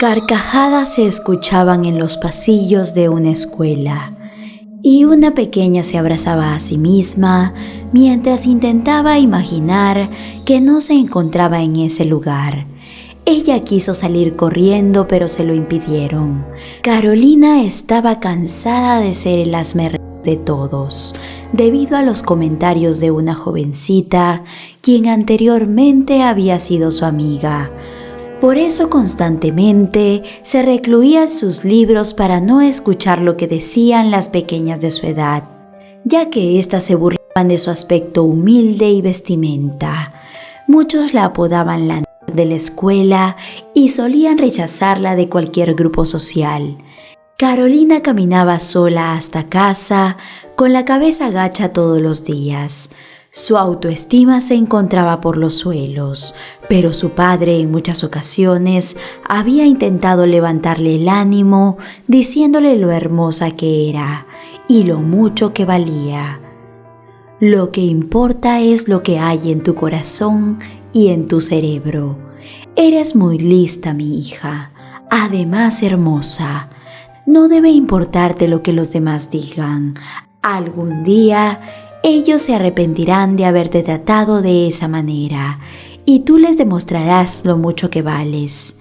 Carcajadas se escuchaban en los pasillos de una escuela y una pequeña se abrazaba a sí misma mientras intentaba imaginar que no se encontraba en ese lugar. Ella quiso salir corriendo, pero se lo impidieron. Carolina estaba cansada de ser el hazme de todos, debido a los comentarios de una jovencita quien anteriormente había sido su amiga. Por eso constantemente se recluía en sus libros para no escuchar lo que decían las pequeñas de su edad, ya que éstas se burlaban de su aspecto humilde y vestimenta. Muchos la apodaban la nerd de la escuela y solían rechazarla de cualquier grupo social. Carolina caminaba sola hasta casa, con la cabeza gacha todos los días. Su autoestima se encontraba por los suelos, pero su padre en muchas ocasiones había intentado levantarle el ánimo, diciéndole lo hermosa que era y lo mucho que valía. Lo que importa es lo que hay en tu corazón y en tu cerebro. Eres muy lista, mi hija, además hermosa. No debe importarte lo que los demás digan. Algún día ellos se arrepentirán de haberte tratado de esa manera y tú les demostrarás lo mucho que vales.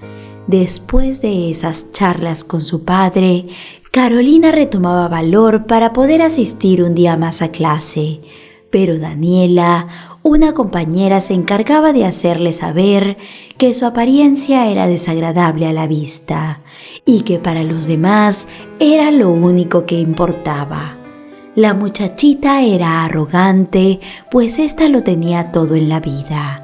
Después de esas charlas con su padre, Carolina retomaba valor para poder asistir un día más a clase, pero Daniela, una compañera, se encargaba de hacerle saber que su apariencia era desagradable a la vista y que para los demás era lo único que importaba. La muchachita era arrogante, pues ésta lo tenía todo en la vida.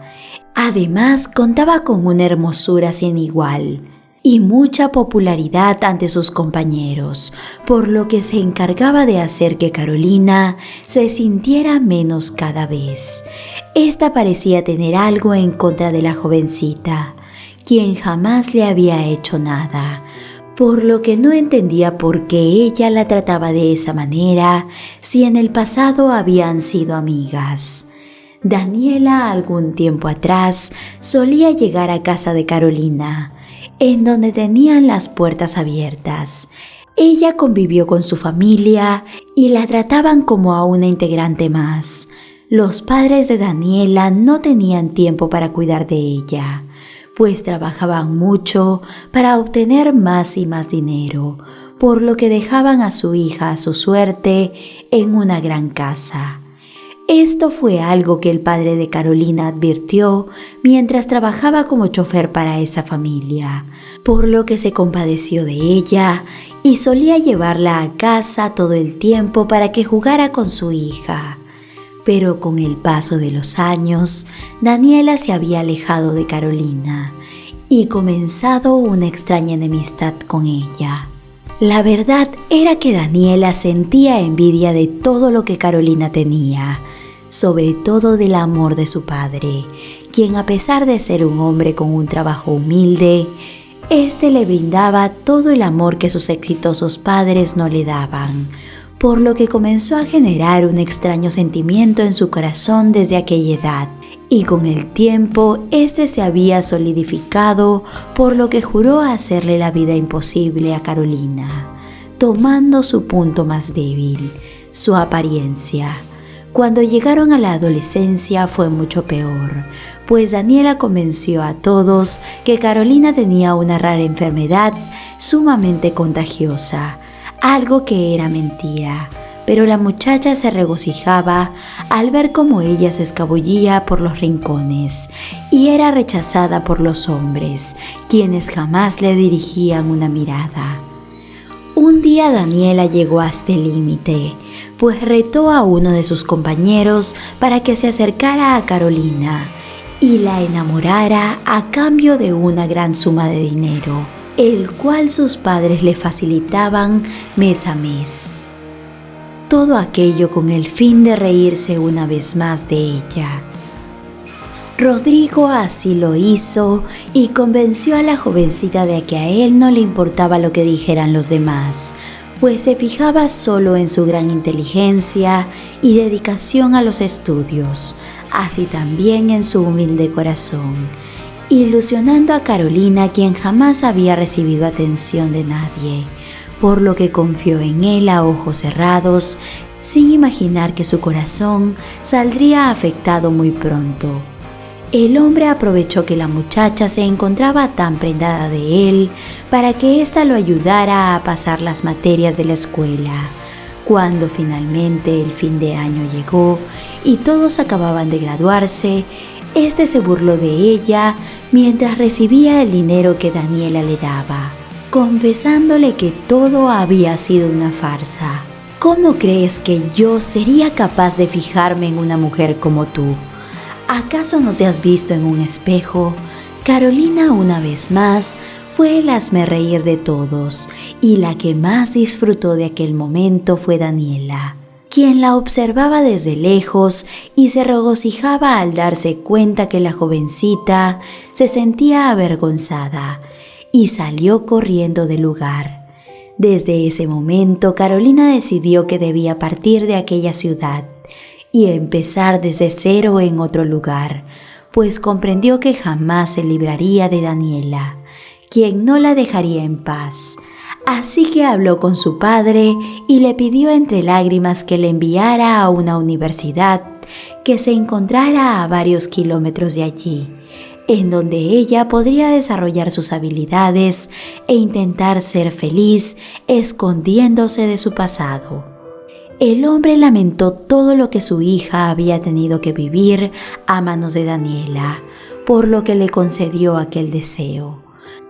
Además, contaba con una hermosura sin igual y mucha popularidad ante sus compañeros, por lo que se encargaba de hacer que Carolina se sintiera menos cada vez. Esta parecía tener algo en contra de la jovencita, quien jamás le había hecho nada, por lo que no entendía por qué ella la trataba de esa manera si en el pasado habían sido amigas. Daniela, algún tiempo atrás, solía llegar a casa de Carolina, en donde tenían las puertas abiertas. Ella convivió con su familia y la trataban como a una integrante más. Los padres de Daniela no tenían tiempo para cuidar de ella, pues trabajaban mucho para obtener más y más dinero, por lo que dejaban a su hija a su suerte en una gran casa. Esto fue algo que el padre de Carolina advirtió mientras trabajaba como chofer para esa familia, por lo que se compadeció de ella y solía llevarla a casa todo el tiempo para que jugara con su hija. Pero con el paso de los años, Daniela se había alejado de Carolina y comenzado una extraña enemistad con ella. La verdad era que Daniela sentía envidia de todo lo que Carolina tenía, sobre todo del amor de su padre, quien, a pesar de ser un hombre con un trabajo humilde, este le brindaba todo el amor que sus exitosos padres no le daban, por lo que comenzó a generar un extraño sentimiento en su corazón desde aquella edad, y con el tiempo este se había solidificado, por lo que juró hacerle la vida imposible a Carolina, tomando su punto más débil, su apariencia. Cuando llegaron a la adolescencia fue mucho peor, pues Daniela convenció a todos que Carolina tenía una rara enfermedad sumamente contagiosa, algo que era mentira, pero la muchacha se regocijaba al ver cómo ella se escabullía por los rincones y era rechazada por los hombres, quienes jamás le dirigían una mirada. Un día Daniela llegó hasta el límite, pues retó a uno de sus compañeros para que se acercara a Carolina y la enamorara a cambio de una gran suma de dinero, el cual sus padres le facilitaban mes a mes. Todo aquello con el fin de reírse una vez más de ella. Rodrigo así lo hizo y convenció a la jovencita de que a él no le importaba lo que dijeran los demás, pues se fijaba solo en su gran inteligencia y dedicación a los estudios, así también en su humilde corazón, ilusionando a Carolina, quien jamás había recibido atención de nadie, por lo que confió en él a ojos cerrados, sin imaginar que su corazón saldría afectado muy pronto. El hombre aprovechó que la muchacha se encontraba tan prendada de él para que ésta lo ayudara a pasar las materias de la escuela. Cuando finalmente el fin de año llegó y todos acababan de graduarse, este se burló de ella mientras recibía el dinero que Daniela le daba, confesándole que todo había sido una farsa. ¿Cómo crees que yo sería capaz de fijarme en una mujer como tú? ¿Acaso no te has visto en un espejo? Carolina, una vez más, fue el hazmerreír de todos, y la que más disfrutó de aquel momento fue Daniela, quien la observaba desde lejos y se regocijaba al darse cuenta que la jovencita se sentía avergonzada, y salió corriendo del lugar. Desde ese momento, Carolina decidió que debía partir de aquella ciudad y empezar desde cero en otro lugar, pues comprendió que jamás se libraría de Daniela, quien no la dejaría en paz. Así que habló con su padre y le pidió entre lágrimas que le enviara a una universidad que se encontrara a varios kilómetros de allí, en donde ella podría desarrollar sus habilidades e intentar ser feliz escondiéndose de su pasado. El hombre lamentó todo lo que su hija había tenido que vivir a manos de Daniela, por lo que le concedió aquel deseo,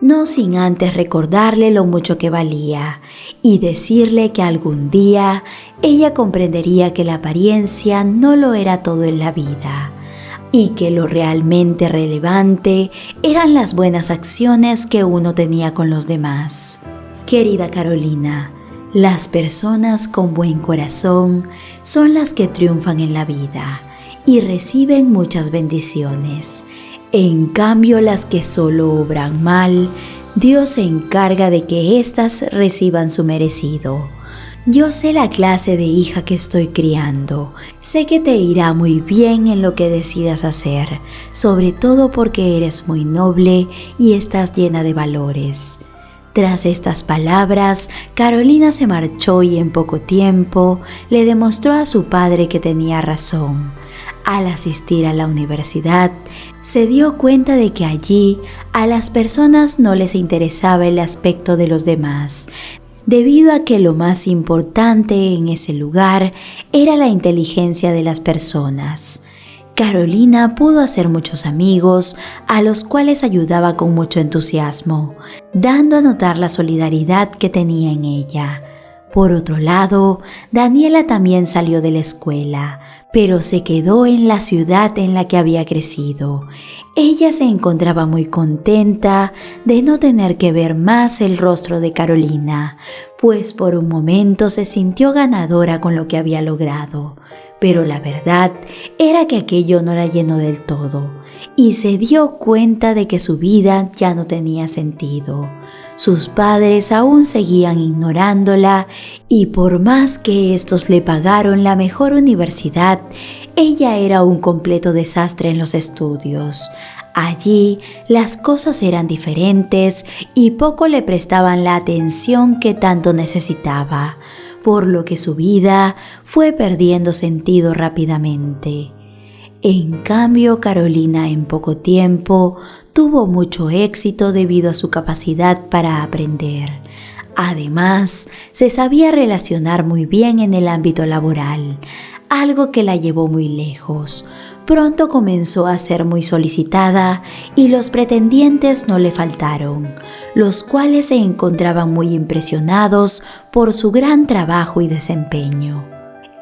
no sin antes recordarle lo mucho que valía y decirle que algún día ella comprendería que la apariencia no lo era todo en la vida, y que lo realmente relevante eran las buenas acciones que uno tenía con los demás. Querida Carolina, las personas con buen corazón son las que triunfan en la vida y reciben muchas bendiciones. En cambio, las que solo obran mal, Dios se encarga de que éstas reciban su merecido. Yo sé la clase de hija que estoy criando. Sé que te irá muy bien en lo que decidas hacer, sobre todo porque eres muy noble y estás llena de valores. Tras estas palabras, Carolina se marchó y en poco tiempo le demostró a su padre que tenía razón. Al asistir a la universidad, se dio cuenta de que allí a las personas no les interesaba el aspecto de los demás, debido a que lo más importante en ese lugar era la inteligencia de las personas. Carolina pudo hacer muchos amigos, a los cuales ayudaba con mucho entusiasmo, dando a notar la solidaridad que tenía en ella. Por otro lado, Daniela también salió de la escuela, pero se quedó en la ciudad en la que había crecido. Ella se encontraba muy contenta de no tener que ver más el rostro de Carolina, pues por un momento se sintió ganadora con lo que había logrado. Pero la verdad era que aquello no la llenó del todo, y se dio cuenta de que su vida ya no tenía sentido. Sus padres aún seguían ignorándola, y por más que estos le pagaron la mejor universidad, ella era un completo desastre en los estudios. Allí las cosas eran diferentes y poco le prestaban la atención que tanto necesitaba, por lo que su vida fue perdiendo sentido rápidamente. En cambio, Carolina en poco tiempo tuvo mucho éxito debido a su capacidad para aprender. Además, se sabía relacionar muy bien en el ámbito laboral, algo que la llevó muy lejos. Pronto comenzó a ser muy solicitada y los pretendientes no le faltaron, los cuales se encontraban muy impresionados por su gran trabajo y desempeño.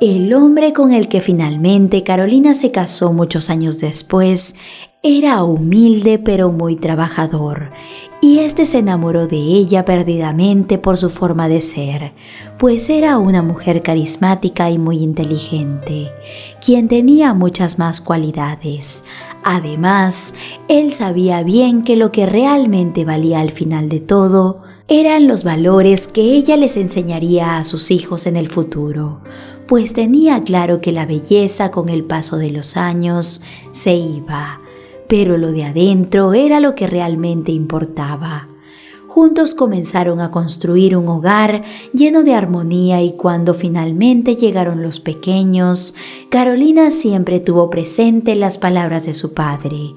El hombre con el que finalmente Carolina se casó muchos años después era humilde pero muy trabajador, y este se enamoró de ella perdidamente por su forma de ser, pues era una mujer carismática y muy inteligente, quien tenía muchas más cualidades. Además, él sabía bien que lo que realmente valía al final de todo eran los valores que ella les enseñaría a sus hijos en el futuro, pues tenía claro que la belleza con el paso de los años se iba, pero lo de adentro era lo que realmente importaba. Juntos comenzaron a construir un hogar lleno de armonía y cuando finalmente llegaron los pequeños, Carolina siempre tuvo presente las palabras de su padre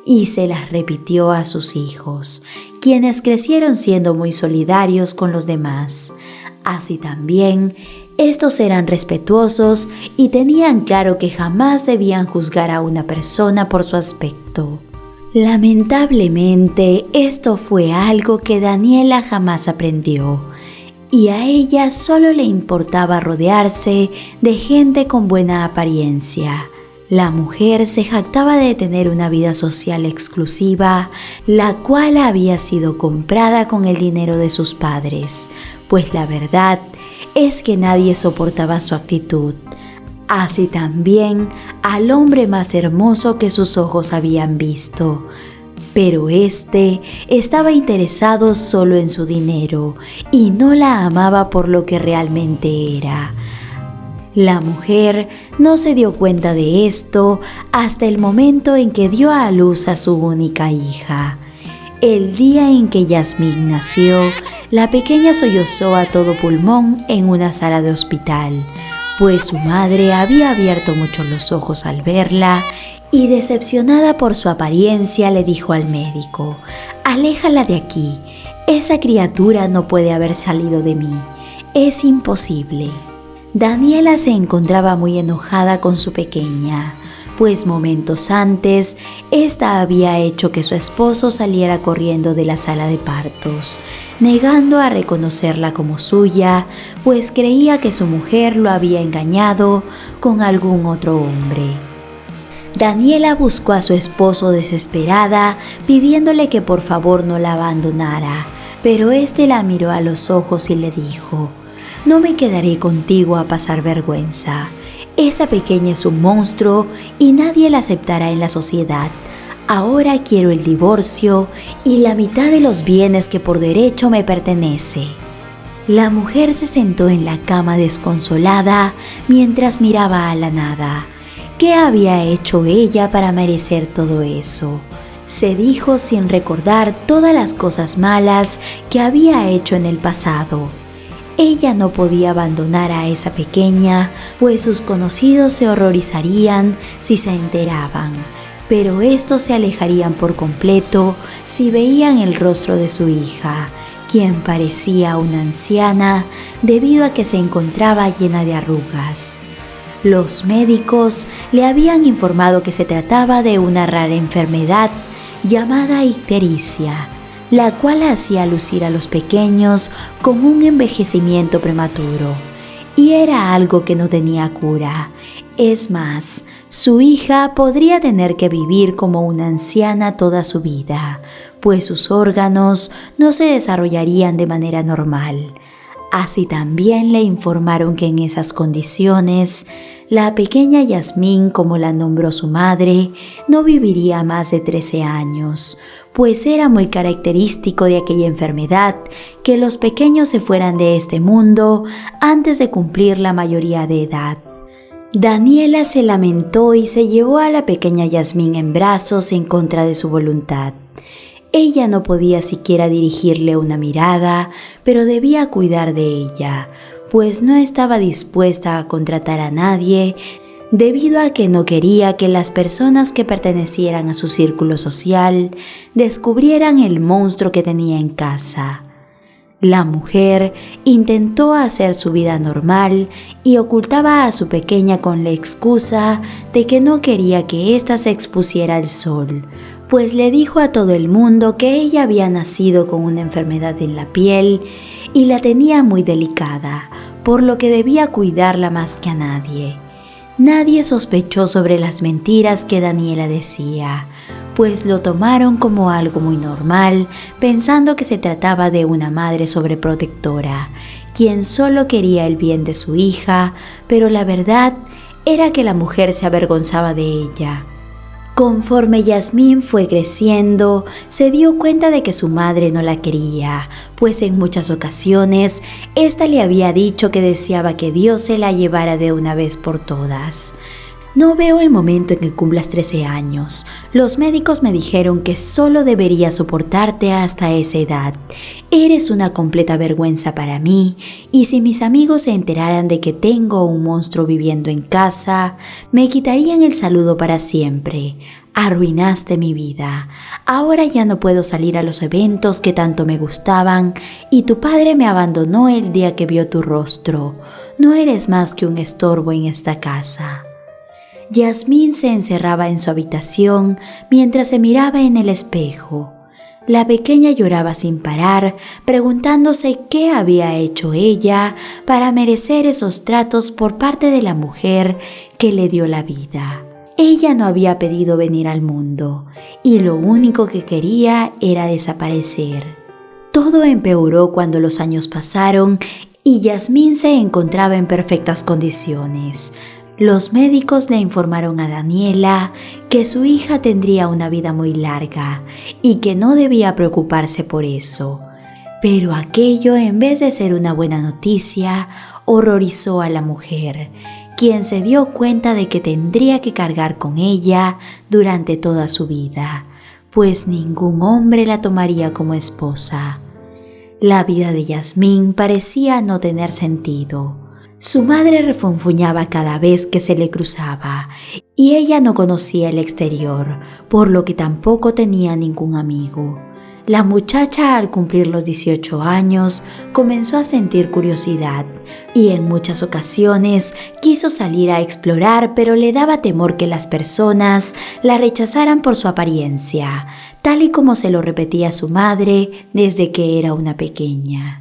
y se las repitió a sus hijos, quienes crecieron siendo muy solidarios con los demás. Así también, estos eran respetuosos y tenían claro que jamás debían juzgar a una persona por su aspecto. Lamentablemente, esto fue algo que Daniela jamás aprendió, y a ella solo le importaba rodearse de gente con buena apariencia. La mujer se jactaba de tener una vida social exclusiva, la cual había sido comprada con el dinero de sus padres, pues la verdad es que nadie soportaba su actitud. Así también al hombre más hermoso que sus ojos habían visto, pero este estaba interesado solo en su dinero y no la amaba por lo que realmente era. La mujer no se dio cuenta de esto hasta el momento en que dio a luz a su única hija. El día en que Yasmín nació, la pequeña sollozó a todo pulmón en una sala de hospital, pues su madre había abierto mucho los ojos al verla y decepcionada por su apariencia le dijo al médico: «Aléjala de aquí, esa criatura no puede haber salido de mí, es imposible». Daniela se encontraba muy enojada con su pequeña, pues momentos antes, esta había hecho que su esposo saliera corriendo de la sala de partos, negando a reconocerla como suya, pues creía que su mujer lo había engañado con algún otro hombre. Daniela buscó a su esposo desesperada, pidiéndole que por favor no la abandonara, pero este la miró a los ojos y le dijo: «No me quedaré contigo a pasar vergüenza. Esa pequeña es un monstruo y nadie la aceptará en la sociedad. Ahora quiero el divorcio y la mitad de los bienes que por derecho me pertenece». La mujer se sentó en la cama desconsolada mientras miraba a la nada. ¿Qué había hecho ella para merecer todo eso? Se dijo sin recordar todas las cosas malas que había hecho en el pasado. Ella no podía abandonar a esa pequeña, pues sus conocidos se horrorizarían si se enteraban, pero estos se alejarían por completo si veían el rostro de su hija, quien parecía una anciana debido a que se encontraba llena de arrugas. Los médicos le habían informado que se trataba de una rara enfermedad llamada ictericia, la cual hacía lucir a los pequeños con un envejecimiento prematuro, y era algo que no tenía cura. Es más, su hija podría tener que vivir como una anciana toda su vida, pues sus órganos no se desarrollarían de manera normal. Así también le informaron que en esas condiciones, la pequeña Yasmín, como la nombró su madre, no viviría más de 13 años, pues era muy característico de aquella enfermedad que los pequeños se fueran de este mundo antes de cumplir la mayoría de edad. Daniela se lamentó y se llevó a la pequeña Yasmín en brazos en contra de su voluntad. Ella no podía siquiera dirigirle una mirada, pero debía cuidar de ella, pues no estaba dispuesta a contratar a nadie debido a que no quería que las personas que pertenecieran a su círculo social descubrieran el monstruo que tenía en casa. La mujer intentó hacer su vida normal y ocultaba a su pequeña con la excusa de que no quería que ésta se expusiera al sol, pues le dijo a todo el mundo que ella había nacido con una enfermedad en la piel y la tenía muy delicada, por lo que debía cuidarla más que a nadie. Nadie sospechó sobre las mentiras que Daniela decía, pues lo tomaron como algo muy normal, pensando que se trataba de una madre sobreprotectora, quien solo quería el bien de su hija, pero la verdad era que la mujer se avergonzaba de ella. Conforme Yasmín fue creciendo, se dio cuenta de que su madre no la quería, pues en muchas ocasiones ésta le había dicho que deseaba que Dios se la llevara de una vez por todas. No veo el momento en que cumplas 13 años. Los médicos me dijeron que solo debería soportarte hasta esa edad. Eres una completa vergüenza para mí, y si mis amigos se enteraran de que tengo un monstruo viviendo en casa, me quitarían el saludo para siempre. Arruinaste mi vida. Ahora ya no puedo salir a los eventos que tanto me gustaban, y tu padre me abandonó el día que vio tu rostro. No eres más que un estorbo en esta casa. Yasmín se encerraba en su habitación mientras se miraba en el espejo. La pequeña lloraba sin parar, preguntándose qué había hecho ella para merecer esos tratos por parte de la mujer que le dio la vida. Ella no había pedido venir al mundo, y lo único que quería era desaparecer. Todo empeoró cuando los años pasaron y Yasmín se encontraba en perfectas condiciones. Los médicos le informaron a Daniela que su hija tendría una vida muy larga y que no debía preocuparse por eso. Pero aquello, en vez de ser una buena noticia, horrorizó a la mujer, quien se dio cuenta de que tendría que cargar con ella durante toda su vida, pues ningún hombre la tomaría como esposa. La vida de Yasmín parecía no tener sentido. Su madre refunfuñaba cada vez que se le cruzaba, y ella no conocía el exterior, por lo que tampoco tenía ningún amigo. La muchacha, al cumplir los 18 años, comenzó a sentir curiosidad, y en muchas ocasiones quiso salir a explorar, pero le daba temor que las personas la rechazaran por su apariencia, tal y como se lo repetía su madre desde que era una pequeña.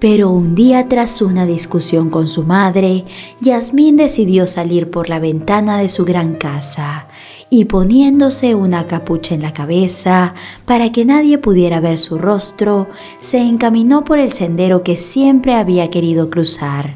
Pero un día, tras una discusión con su madre, Yasmín decidió salir por la ventana de su gran casa y, poniéndose una capucha en la cabeza para que nadie pudiera ver su rostro, se encaminó por el sendero que siempre había querido cruzar.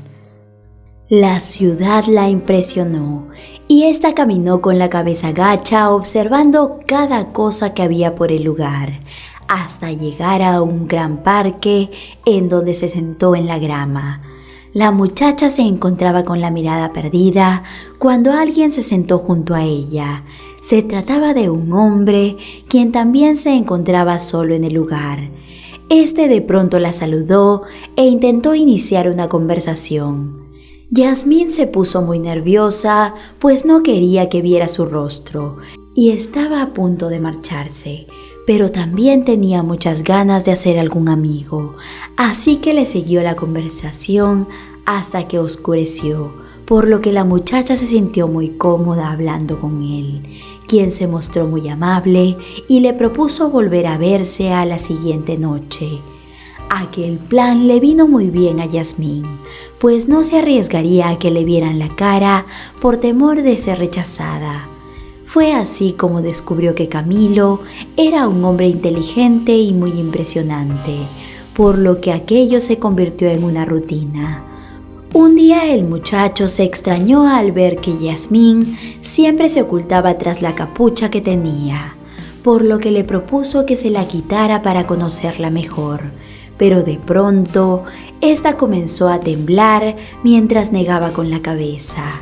La ciudad la impresionó y ésta caminó con la cabeza gacha, observando cada cosa que había por el lugar, hasta llegar a un gran parque en donde se sentó en la grama. La muchacha se encontraba con la mirada perdida cuando alguien se sentó junto a ella. Se trataba de un hombre quien también se encontraba solo en el lugar. Este de pronto la saludó e intentó iniciar una conversación. Yasmín se puso muy nerviosa, pues no quería que viera su rostro y estaba a punto de marcharse, pero también tenía muchas ganas de hacer algún amigo, así que le siguió la conversación hasta que oscureció, por lo que la muchacha se sintió muy cómoda hablando con él, quien se mostró muy amable y le propuso volver a verse a la siguiente noche. Aquel plan le vino muy bien a Yasmín, pues no se arriesgaría a que le vieran la cara por temor de ser rechazada. Fue así como descubrió que Camilo era un hombre inteligente y muy impresionante, por lo que aquello se convirtió en una rutina. Un día el muchacho se extrañó al ver que Yasmín siempre se ocultaba tras la capucha que tenía, por lo que le propuso que se la quitara para conocerla mejor. Pero de pronto, ésta comenzó a temblar mientras negaba con la cabeza.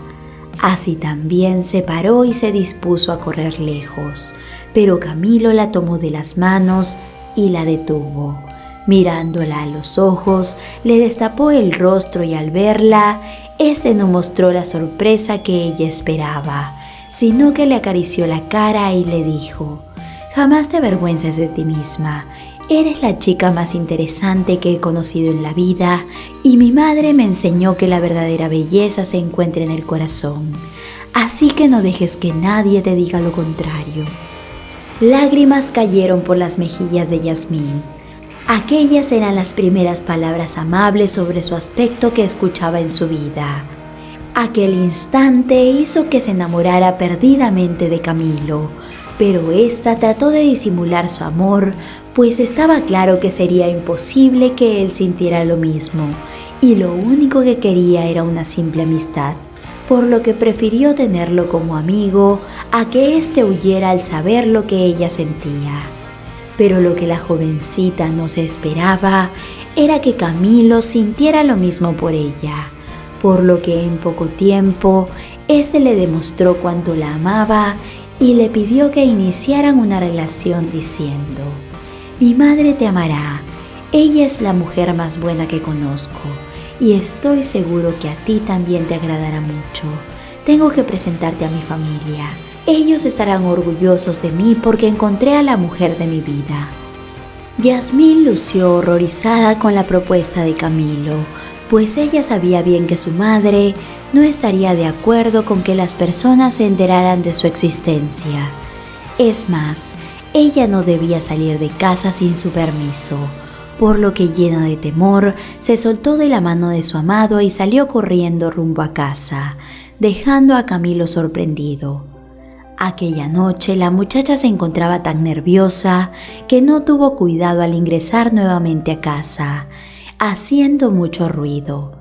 Así también se paró y se dispuso a correr lejos, pero Camilo la tomó de las manos y la detuvo. Mirándola a los ojos, le destapó el rostro y al verla, este no mostró la sorpresa que ella esperaba, sino que le acarició la cara y le dijo: «Jamás te avergüences de ti misma. Eres la chica más interesante que he conocido en la vida y mi madre me enseñó que la verdadera belleza se encuentra en el corazón. Así que no dejes que nadie te diga lo contrario». Lágrimas cayeron por las mejillas de Yasmín. Aquellas eran las primeras palabras amables sobre su aspecto que escuchaba en su vida. Aquel instante hizo que se enamorara perdidamente de Camilo, pero ésta trató de disimular su amor, pues estaba claro que sería imposible que él sintiera lo mismo, y lo único que quería era una simple amistad, por lo que prefirió tenerlo como amigo a que éste huyera al saber lo que ella sentía. Pero lo que la jovencita no se esperaba era que Camilo sintiera lo mismo por ella, por lo que en poco tiempo este le demostró cuánto la amaba y le pidió que iniciaran una relación diciendo: «Mi madre te amará, ella es la mujer más buena que conozco y estoy seguro que a ti también te agradará mucho. Tengo que presentarte a mi familia. Ellos estarán orgullosos de mí porque encontré a la mujer de mi vida». Yasmín lució horrorizada con la propuesta de Camilo, pues ella sabía bien que su madre no estaría de acuerdo con que las personas se enteraran de su existencia. Es más, ella no debía salir de casa sin su permiso, por lo que llena de temor se soltó de la mano de su amado y salió corriendo rumbo a casa, dejando a Camilo sorprendido. Aquella noche la muchacha se encontraba tan nerviosa que no tuvo cuidado al ingresar nuevamente a casa, haciendo mucho ruido.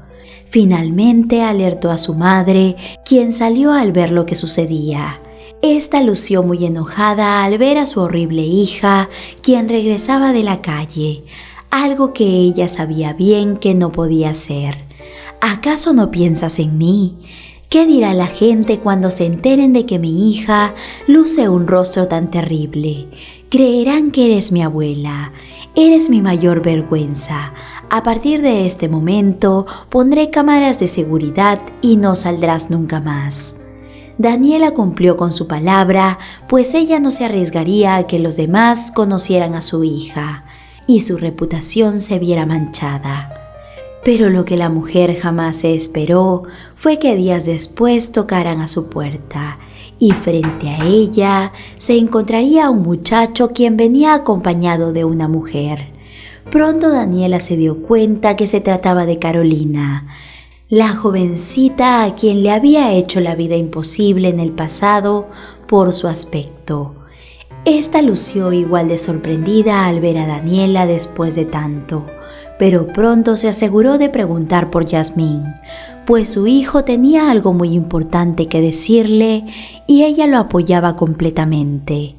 Finalmente alertó a su madre, quien salió al ver lo que sucedía. Esta lució muy enojada al ver a su horrible hija, quien regresaba de la calle, algo que ella sabía bien que no podía hacer. ¿Acaso no piensas en mí? ¿Qué dirá la gente cuando se enteren de que mi hija luce un rostro tan terrible? Creerán que eres mi abuela. Eres mi mayor vergüenza. A partir de este momento pondré cámaras de seguridad y no saldrás nunca más. Daniela cumplió con su palabra, pues ella no se arriesgaría a que los demás conocieran a su hija y su reputación se viera manchada. Pero lo que la mujer jamás se esperó fue que días después tocaran a su puerta y frente a ella se encontraría un muchacho quien venía acompañado de una mujer. Pronto Daniela se dio cuenta que se trataba de Carolina, la jovencita a quien le había hecho la vida imposible en el pasado por su aspecto. Esta lució igual de sorprendida al ver a Daniela después de tanto, pero pronto se aseguró de preguntar por Yasmín, pues su hijo tenía algo muy importante que decirle y ella lo apoyaba completamente.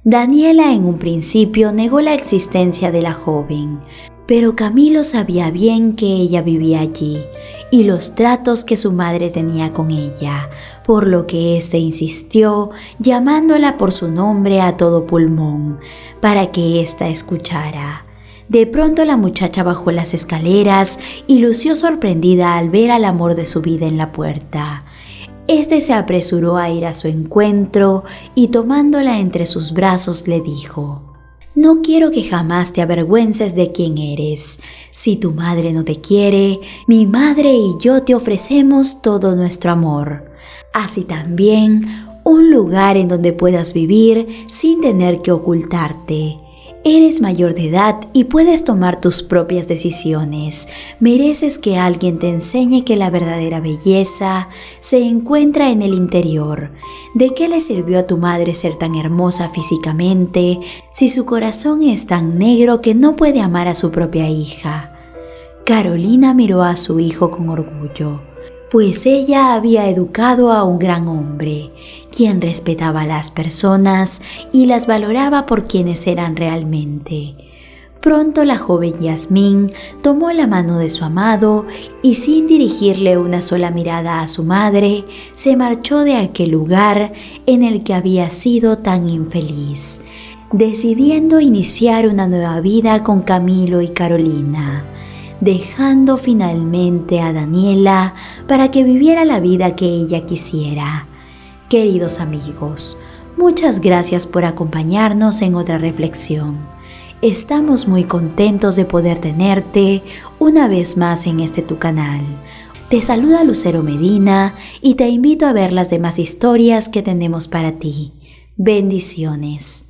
Daniela en un principio negó la existencia de la joven, pero Camilo sabía bien que ella vivía allí y los tratos que su madre tenía con ella, por lo que éste insistió llamándola por su nombre a todo pulmón para que ésta escuchara. De pronto la muchacha bajó las escaleras y lució sorprendida al ver al amor de su vida en la puerta. Este se apresuró a ir a su encuentro y tomándola entre sus brazos le dijo: «No quiero que jamás te avergüences de quién eres. Si tu madre no te quiere, mi madre y yo te ofrecemos todo nuestro amor. Así también un lugar en donde puedas vivir sin tener que ocultarte. Eres mayor de edad y puedes tomar tus propias decisiones. Mereces que alguien te enseñe que la verdadera belleza se encuentra en el interior. ¿De qué le sirvió a tu madre ser tan hermosa físicamente si su corazón es tan negro que no puede amar a su propia hija?» Carolina miró a su hijo con orgullo, pues ella había educado a un gran hombre, quien respetaba a las personas y las valoraba por quienes eran realmente. Pronto la joven Yasmín tomó la mano de su amado y sin dirigirle una sola mirada a su madre, se marchó de aquel lugar en el que había sido tan infeliz, decidiendo iniciar una nueva vida con Camilo y Carolina, dejando finalmente a Daniela para que viviera la vida que ella quisiera. Queridos amigos, muchas gracias por acompañarnos en otra reflexión. Estamos muy contentos de poder tenerte una vez más en este tu canal. Te saluda Lucero Medina y te invito a ver las demás historias que tenemos para ti. Bendiciones.